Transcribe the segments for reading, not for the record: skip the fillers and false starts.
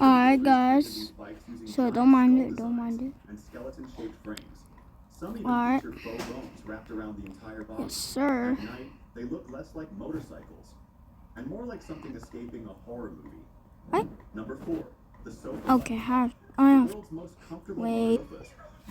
Alright, guys. So don't mind it. Don't mind it. Alright. Yes, sir. They look less like motorcycles and more like something escaping a horror movie. What? Number 4, the sofa. Okay, I have. Wait.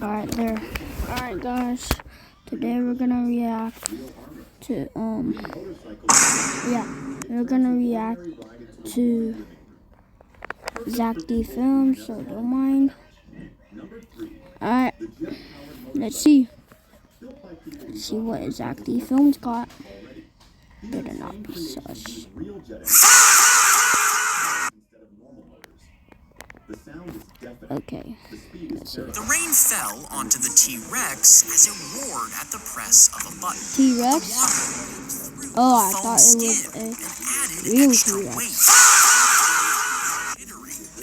Alright, there. Alright, guys. Today we're gonna react to we're gonna react to Zach D Films, so don't mind. Alright, let's see. Let's see what Zach D Films got. Better not be sus. Okay, let's see. The rain fell onto the T-Rex as it roared at the press of a button. T-Rex? Oh, I thought it was a real T-Rex.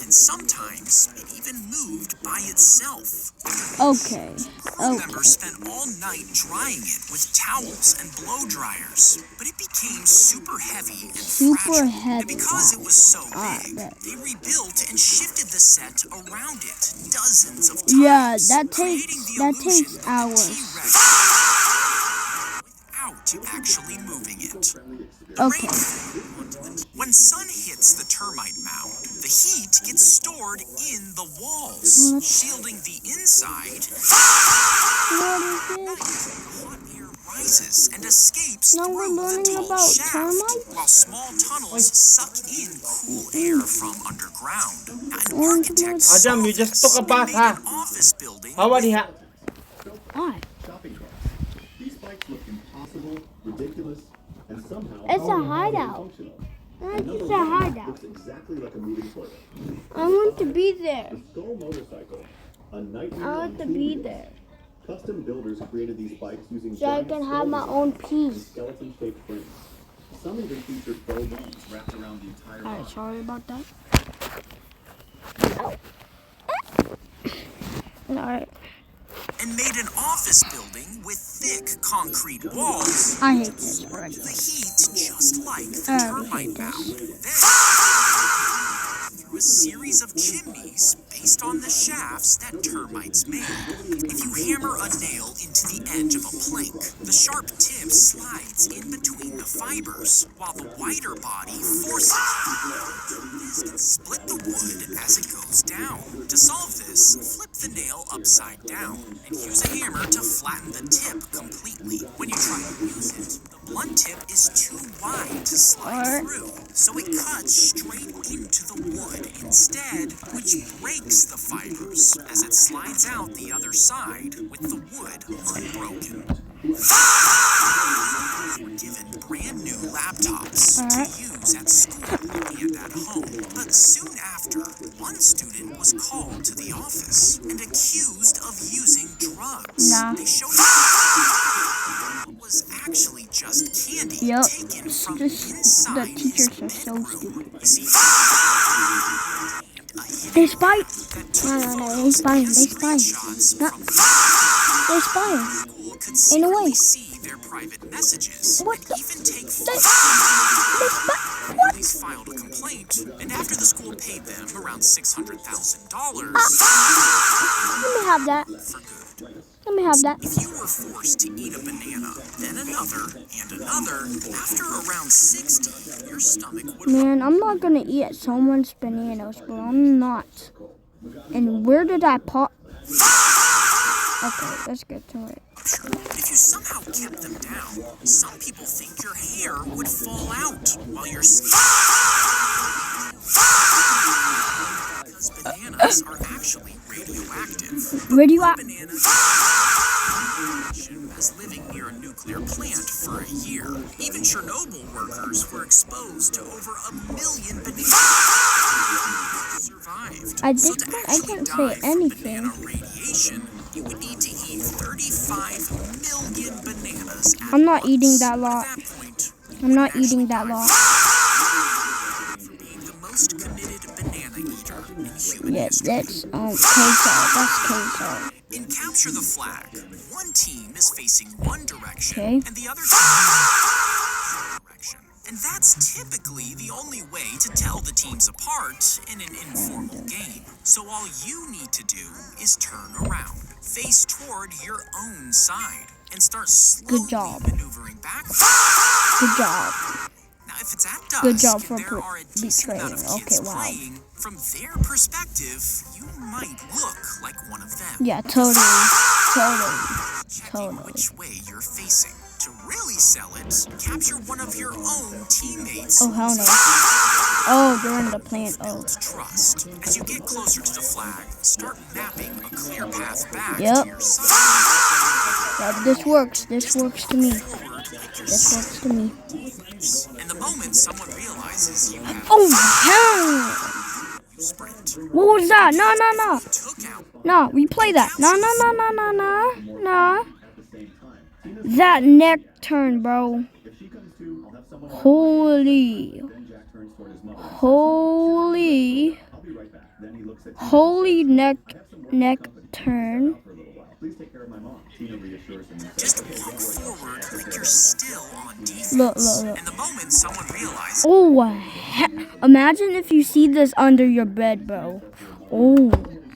And sometimes it even moved by itself. Okay. Members spent all night drying it with towels and blow dryers, but it became super heavy and fragile. And because it was so big, they rebuilt and shifted the set around it dozens of times. Yeah, that takes hours. Without actually moving it. Okay. When sun hits the termite mound, the heat gets stored in the walls, shielding the inside. What is this? Hot air rises and escapes Now we're through the learning tall about shaft, termites? while small tunnels suck in cool air from underground. An architect Adam, you just took a bath, made an office building. Hawa diha. Why? These bikes look impossible, ridiculous, and somehow It's a hideout. It's a hideout. looks exactly like a moving toilet. I want to be there. The Skull motorcycle, a nightmare I on want to two be wheels. there. Custom builders created these bikes using So I can have my own piece. skeleton-shaped frames. Some even featured faux bones wrapped around the entire Alright, body. sorry about that. Alright. And made an office building with thick concrete walls. I hate this already. The heat just like the I termite hate mound. this. Then, through a series of chimneys based on the shafts that termites made. If you hammer a nail into the edge of a plank, the sharp tip slides in between the fibers, while the wider body forces it. This can split the wood as it goes down. To solve this, flip the nail upside down and use a hammer to flatten the tip completely. When you try to use it, the blunt tip is too wide to slide through, so it cuts straight into the wood instead, which breaks the fibers as it slides out the other side with the wood unbroken. Were given brand new laptops to use at school and at home. But soon after, one student was called to the office and accused of using drugs. Nah. They showed it was actually just candy Yep. taken from The inside teachers his are so bedroom. stupid. You see, They spy. no, They spy. They spy. No. They spy. In a way. see their private messages What and the? even take They photos. spy. What? Police filed a complaint, and after the school paid them around $600,000 Let me have that. for good. Let me have that. If you were forced to eat a banana, then another, and another, after around 60, your stomach would Man, I'm not gonna eat someone's bananas, bro. I'm not. And where did I pop? Okay, let's get to it. rupture. If you somehow kept them down, some people think your hair would fall out while you're sleeping. Because bananas are actually radioactive. Radioactive. Bananas as living near a nuclear plant for a year. Even Chernobyl workers were exposed to over 1 million bananas. Survived. I So think to I actually can't die say from anything. banana radiation, you would need to eat 35 million bananas at I'm not once. eating that lot. At that point, I'm not eating that lot. for being the most committed banana eater in human Yeah, history. that's queso. That's queso. In Capture the Flag, one team is facing one direction Okay. and the other team direction. And that's typically the only way to tell the teams apart in an informal game. So all you need to do is turn around, face toward your own side, and start slowly job. maneuvering back. Good job. Now, if it's at dusk, Good job for there are a decent amount of betraying. kids Okay, wow. playing. From their perspective, you might look like one of them. Yeah, totally. Checking which way you're facing. To really sell it, capture one of your own teammates. Oh, hell no. Oh, they're in the plant. Oh. Build trust. As you get closer to the flag, start mapping a clear path back Yep. to your side. Yeah, this works. This works to me. Forward like you're This works to me. And the moment someone realizes you have Oh, hell! you sprint, What was that? No. took out No, replay that. No. At the same time, Tina's That neck turn, bro. if she comes to, I'll have someone Holy. Then Jack turns toward his mother. Holy. I'll be right back. Then he looks at Tina. Holy neck turn. For a little while. Please take care of my mom. Tina reassures him. and says, just walk forward like you're still on defense. Look. And the moment someone realizes Oh, imagine if you see this under your bed, bro. Oh.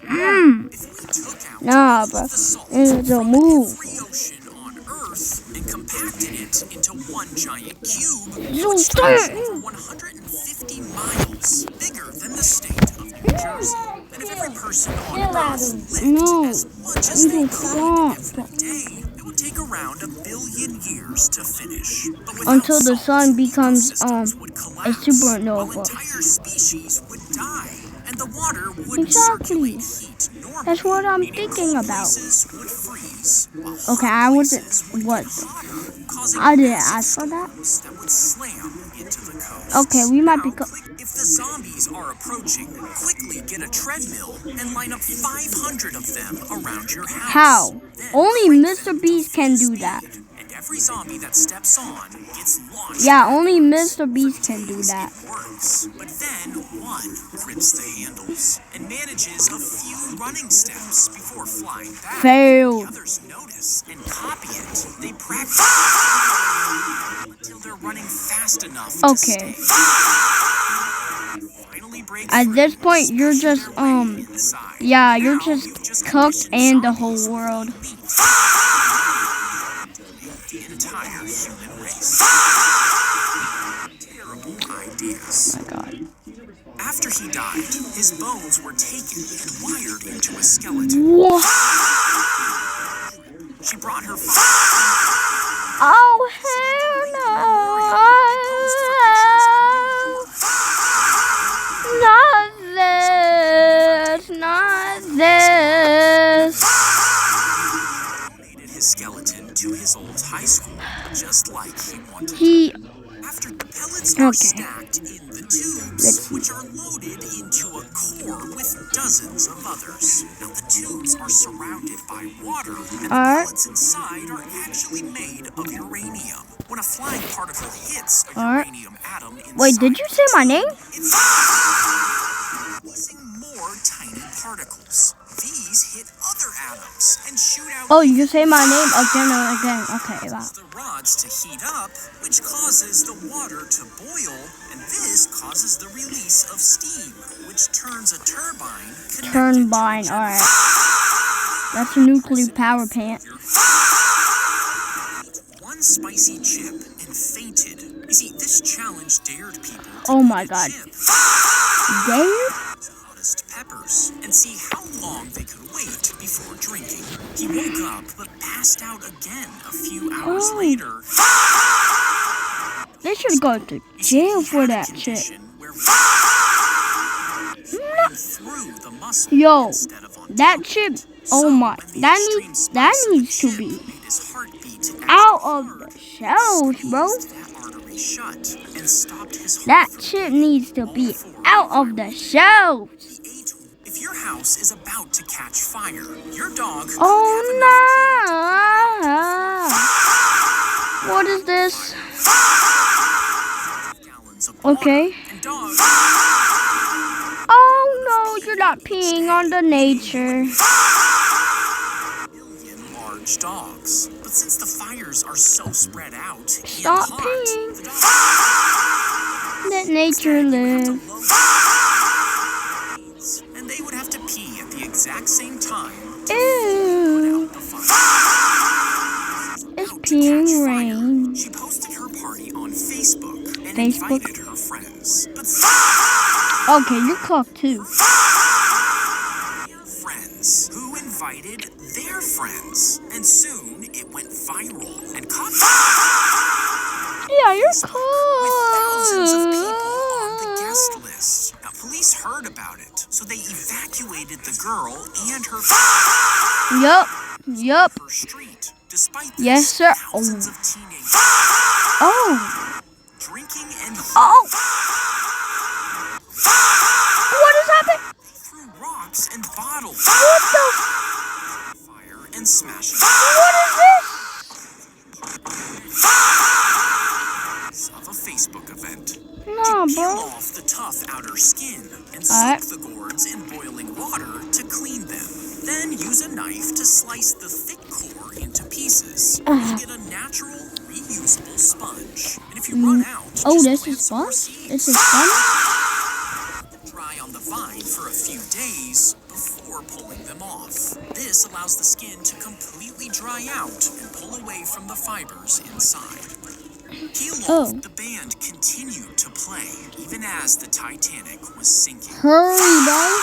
if we took out Nah, bro. the salt It's a from move. every ocean on Earth and compacted it into one giant cube, So which start. is over 150 miles bigger than the state of New Jersey. And if every person on Earth lived No. as much as they could every day, it would take around 1 billion years to finish. But without Until the salt, sun becomes, ecosystems would collapse, supernova. while entire species would die, and the water would Exactly. circulate heat normally. That's what I'm meaning thinking cold about. places would freeze, while Okay, hot I wasn't. places would What? get hotter, causing I didn't massive ask for that. storms that would slam into the coast. Okay, we might be. Now, if the zombies are approaching, quickly get a treadmill and line up 500 of them around your house. How? Then Only crank Mr. them Beast to can full do that. speed, and every zombie that steps on gets launched. Yeah, only Mr. Beast can do that. It works, but then one grips the handles and manages a few running steps before flying back. Failed. The others notice and copy it. They practice until they're running fast enough to Okay. stay. Finally break At free, this point, you're smashing just, their way inside. Yeah, you're Now just you've just cooked conditioned and the whole zombies world. to beat the entire human race. Terrible ideas. Oh my God. After he died, his bones were taken and wired into a skeleton. What? She brought her Oh hell no! Not this. donated his skeleton to his old high school, just like he wanted. After the pellets are stacked in the tubes, which are loaded into a core with dozens of others. Now the tubes are surrounded by water, and the pellets inside are actually made of uranium. When a flying particle hits a uranium atom inside, Wait, did you say my name? it's releasing more tiny particles. These hit other atoms and shoot out. Oh, you say my name again and again. Okay, wow. The rods to heat up, which causes the water to boil, and this causes the release of steam, which turns a turbine. Turbine, alright. That's a nuclear power plant. One spicy chip and fainted. You see, this challenge dared people to Oh my eat a God. chip, Dare? hottest peppers, and see how long they could wait before drinking. He woke up but passed out again a few hours later. They should go to jail for that shit. Yo, that chip. Oh my, that needs to be out of the shelves, bro. That chip needs to be out of the shelves. If your house is about to catch fire, your dog. Oh no! What is this? Okay. Oh no, you're not peeing on the nature. Large dogs. But since the fires are so spread out, Stop and hot, peeing. the dogs Let nature live. And they would have to pee at the exact same time. Ew. It's peeing rain. She posted her party on Facebook and Facebook? invited her friends. But Okay, you're cocked too. their friends who invited their friends. And soon it went viral and caught Yeah, you're with thousands of people on the cocked. guest list. Now, police heard about it, so they evacuated the girl and her Yup. her street. Despite this, Yes, sir. thousands of teenagers Oh. drinking and Oh. What is happening? threw rocks and bottles What the? fire and smashing What is this? of a Facebook event. Nah, Peel bro. off the tough outer skin and Alright. soak the gourds in boiling water to clean them. Then use a knife to slice the thick core into pieces. You'll get a natural, reusable sponge. And if you run out, Oh, just this plant is some fun. more This seeds. is fun. Dry on the vine for a few days before pulling them off. This allows the skin to completely dry out and pull away from the fibers inside. Peel Oh. off, the band continued to play, even as the Titanic was sinking. Hurry, bro.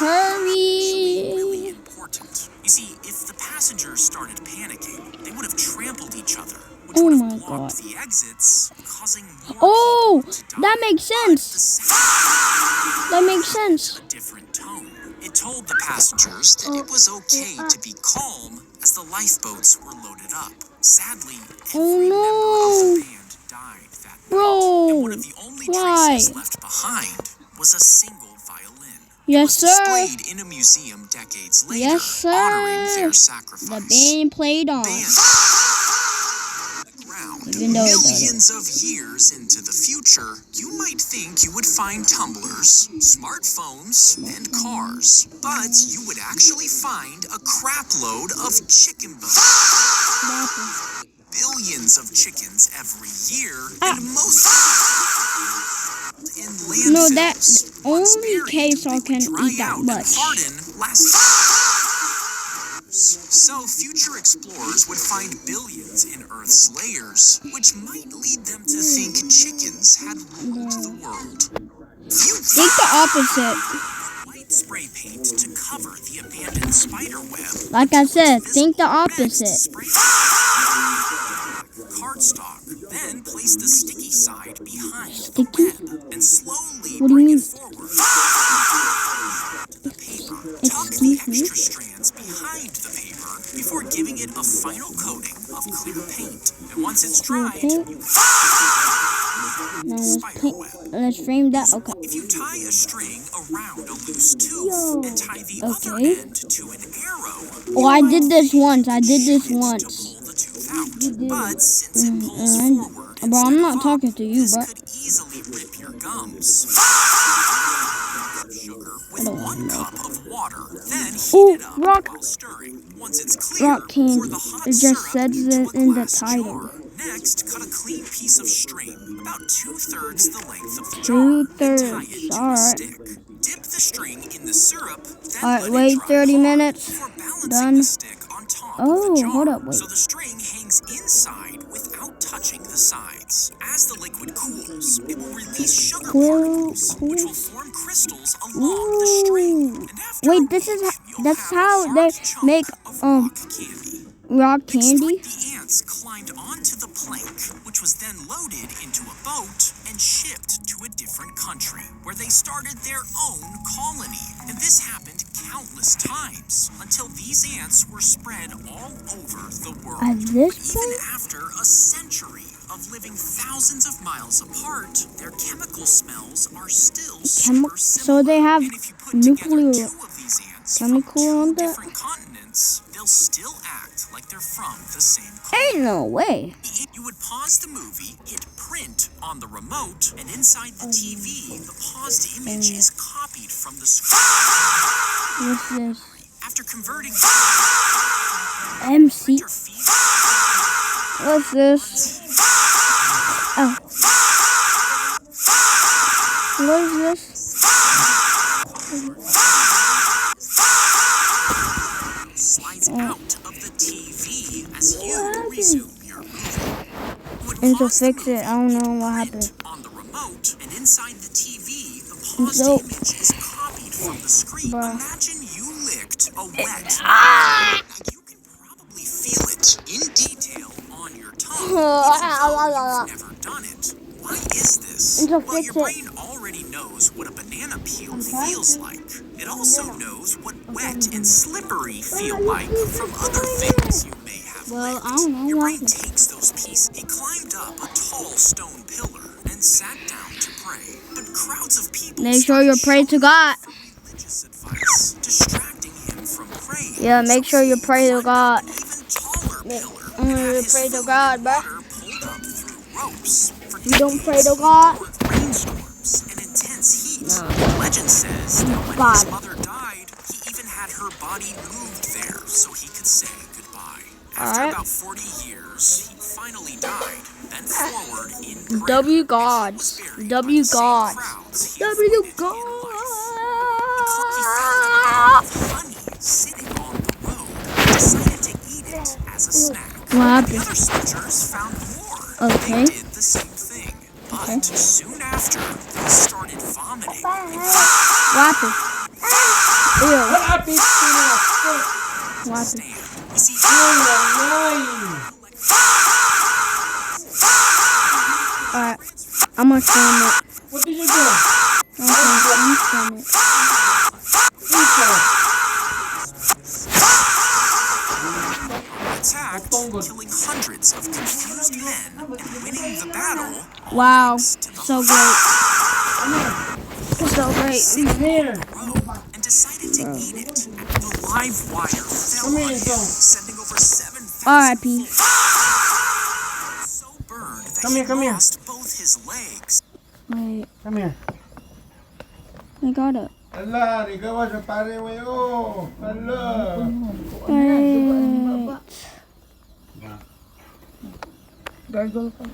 Really Hurry. important. You see, if the passengers started panicking, they would have trampled each other, which Oh would my have blocked God. the exits, causing more Oh, people to die. that makes The sense. sound That makes sense. a different tone. It told the passengers that it was okay to be calm as the lifeboats were loaded up. Sadly, every member of the band died that night. And one Bro. of the only Why? traces left behind was a single violin. Yes, It was sir. displayed in a museum decades later, Yes, sir. honoring their The sacrifice. band played on. Band the ground. Even though it Millions of years into the future, you might think you would find tumblers, smartphones, and cars. But you would actually find a crapload of chicken bones. Billions of chickens every year, and most in landfills. No, that Once only buried, K-Star they would can dry eat that out and much. harden last. So future explorers would find billions in Earth's layers, which might lead them to think chickens had ruled the world. Think the opposite. White spray paint to cover the abandoned spider web. Like I said, think the Red opposite. spray cardstock. Then place the sticky side behind Sticky? the web and slowly What do you bring mean? it forward to the paper. Tuck the Excuse me? extra strands behind the paper before giving it a final coating of clear paint. And once it's dried, Paint? you Now let's spider paint. web. Let's frame that. Okay. If you tie a string around a loose tooth and tie the other Okay. end to an arrow, Oh, I did this once. I did this to once. pull the tooth out. But since it pulls forward, Bro, I'm instead not of up, talking to you, this bro. could easily rip your gums. Sugar with 1 cup of water, then heat Ooh, it up rock- while stirring. Once it's clear, Rock candy. pour the hot It just syrup says into it a in the glass title. jar. Next, cut a clean piece of string, about 2/3 the length of the jar, 2/3, and tie it to a alright. stick. Dip the string in the syrup, then Alright, let wait it dry 30 hard minutes. before balancing Done. the stick on top of Oh, the jar, hold up, wait. so the string hangs inside without touching the sides. As the liquid cools, it will release sugar particles, which will form crystals along the string. And after Wait, a this is week, you'll that's have a how hard they chunk make of rock rock candy. candy. The ants climbed onto the plank, which was then loaded into a boat and shipped to a different country, where they started their own colony. And this happened countless times, until these ants were spread all over the world. At this Even point, after a century of living thousands of miles apart, their chemical smells are still super so similar. they have And if you put together nuclear 2 of these ants chemical from 2 on that? different continents, they'll still act like they're from the same continent. ain't no way. You would pause the movie, hit print on the remote, and inside the TV, the paused image is copied from the screen. What's this? After converting MC. your feed What's this? Oh. What is this? Slides out of the TV as you resume your movie. Would And to pause the fix it, I don't know what print happened. on the remote, and inside the TV, the paused So- image is copied from the screen. Bruh. Imagine you licked a wet. Ah! You can probably feel it in detail on your tongue, even though you've never done it. Why is this? And to Well, fix your it- brain already knows what a banana peel feels like. It also knows what wet and slippery feel like from other things you may have Well, licked. I don't know Your what brain happened. takes those pieces. He climbed up a tall stone pillar and sat down to pray. But crowds of people Make sure you pray to God. for religious advice, distracting him from praying. Yeah, make sure you pray to God. An even taller pillar I'm and gonna had his pray to food God, and bruh. water pulled up through ropes. For You don't pray to decades, God? with rainstorms and intense heat. No. Legend says that when God. his mother died, he even had her body moved there so he could say goodbye. After Alright. about 40 years, he finally died. Bent forward in prayer. W gods. He was buried W by the same gods. crowds he W avoided in life. gods. He found a jar of honey sitting on the road and decided to eat it as a snack. What The happened? other soldiers found more. Okay. They did the same thing. But Okay. soon after, they started vomiting. What happened? Ew. What happened? Stand. You see, Alright. I'm gonna film it. What did you do? Okay, I'm gonna film it. attacked, killing hundreds of confused men and winning the battle. Wow. So great. So great. Here. And decided to eat it. The live wire fell Come on here, him, Tom. sending over 7,000 R.I.P. so burned that Come he here, come here. lost both his legs. Wait. Come here. I got it. Allah, ikaw sa pare mo yo. Allah. Wait. Gargle ka.